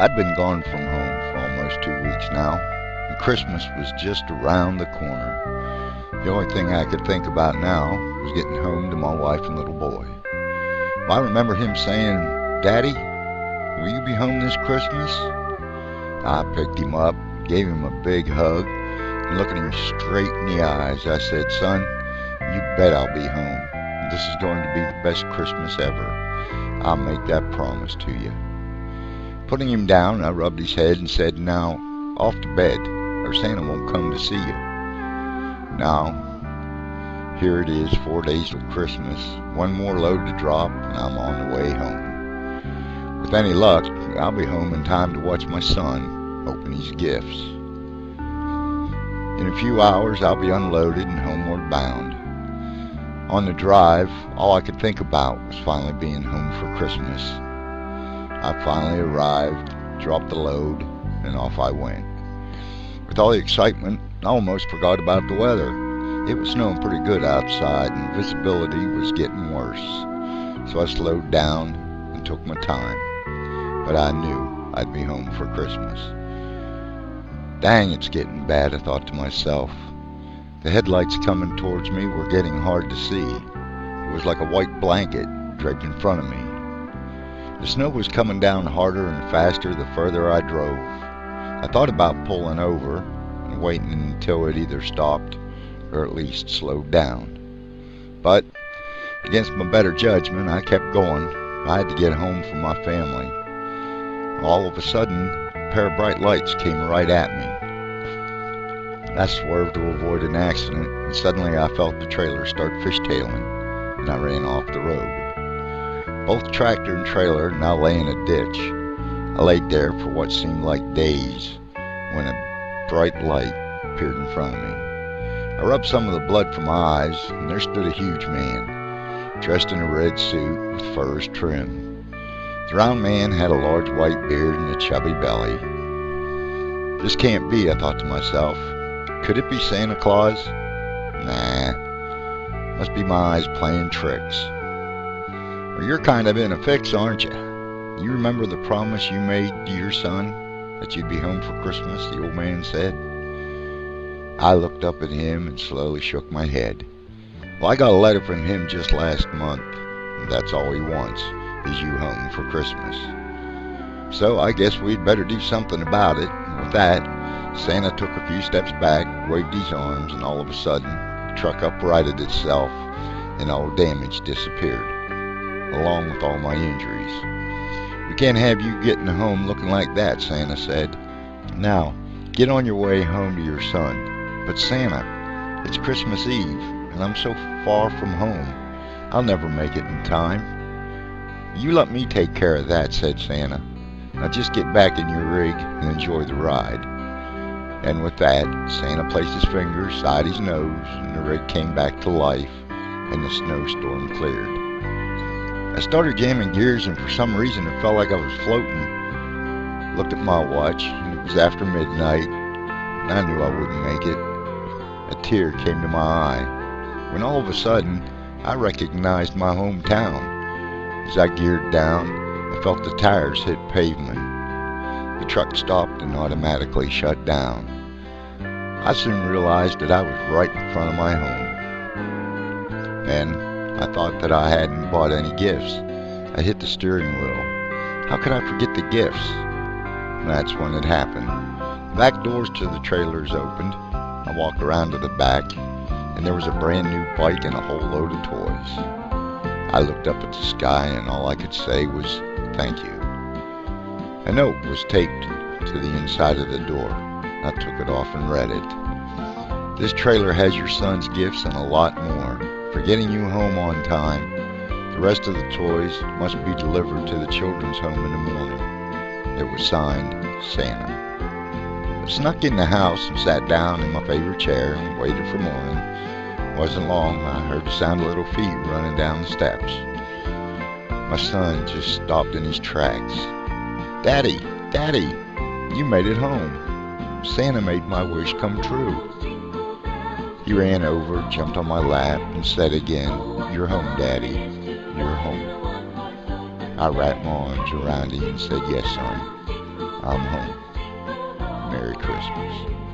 I'd been gone from home for almost 2 weeks now, and Christmas was just around the corner. The only thing I could think about now was getting home to my wife and little boy. I remember him saying, "Daddy, will you be home this Christmas?" I picked him up, gave him a big hug, and looking him straight in the eyes, I said, "Son, you bet I'll be home. This is going to be the best Christmas ever. I'll make that promise to you." Putting him down, I rubbed his head and said, "Now, off to bed, or Santa won't come to see you." Now, here it is, 4 days till Christmas, one more load to drop, and I'm on the way home. With any luck, I'll be home in time to watch my son open his gifts. In a few hours, I'll be unloaded and homeward bound. On the drive, all I could think about was finally being home for Christmas. I finally arrived, dropped the load, and off I went. With all the excitement, I almost forgot about the weather. It was snowing pretty good outside, and visibility was getting worse. So I slowed down and took my time. But I knew I'd be home for Christmas. Dang, it's getting bad, I thought to myself. The headlights coming towards me were getting hard to see. It was like a white blanket draped in front of me. The snow was coming down harder and faster the further I drove. I thought about pulling over and waiting until it either stopped or at least slowed down. But against my better judgment, I kept going. I had to get home for my family. All of a sudden, a pair of bright lights came right at me. I swerved to avoid an accident, and suddenly I felt the trailer start fishtailing, and I ran off the road. Both tractor and trailer now lay in a ditch. I laid there for what seemed like days when a bright light appeared in front of me. I rubbed some of the blood from my eyes, and there stood a huge man, dressed in a red suit with furs trim. The round man had a large white beard and a chubby belly. This can't be, I thought to myself. Could it be Santa Claus? Nah, must be my eyes playing tricks. Well, you're kind of in a fix, aren't you? You remember the promise you made to your son that you'd be home for Christmas, the old man said. I looked up at him and slowly shook my head. Well, I got a letter from him just last month, and that's all he wants, is you home for Christmas. So I guess we'd better do something about it. And with that, Santa took a few steps back, waved his arms, and all of a sudden, the truck uprighted itself, and all damage disappeared, along with all my injuries. "We can't have you getting home looking like that," Santa said. "Now, get on your way home to your son." "But Santa, it's Christmas Eve, and I'm so far from home. I'll never make it in time." "You let me take care of that," said Santa. "Now just get back in your rig and enjoy the ride." And with that, Santa placed his fingers side his nose, and the rig came back to life, and the snowstorm cleared. I started jamming gears, and for some reason it felt like I was floating. Looked at my watch, and it was after midnight, and I knew I wouldn't make it. A tear came to my eye, when all of a sudden, I recognized my hometown. As I geared down, I felt the tires hit pavement. The truck stopped and automatically shut down. I soon realized that I was right in front of my home. Then, I thought that I hadn't bought any gifts. I hit the steering wheel. How could I forget the gifts? And that's when it happened. The back doors to the trailers opened. I walked around to the back, and there was a brand new bike and a whole load of toys. I looked up at the sky, and all I could say was, "Thank you." A note was taped to the inside of the door. I took it off and read it. "This trailer has your son's gifts and a lot more. For getting you home on time. The rest of the toys must be delivered to the children's home in the morning." It was signed, Santa. I snuck in the house and sat down in my favorite chair and waited for morning. It wasn't long, I heard the sound of little feet running down the steps. My son just stopped in his tracks. "Daddy, Daddy, you made it home. Santa made my wish come true." He ran over, jumped on my lap, and said again, "You're home, Daddy. You're home." I wrapped my arms around him and said, "Yes, son. I'm home. Merry Christmas.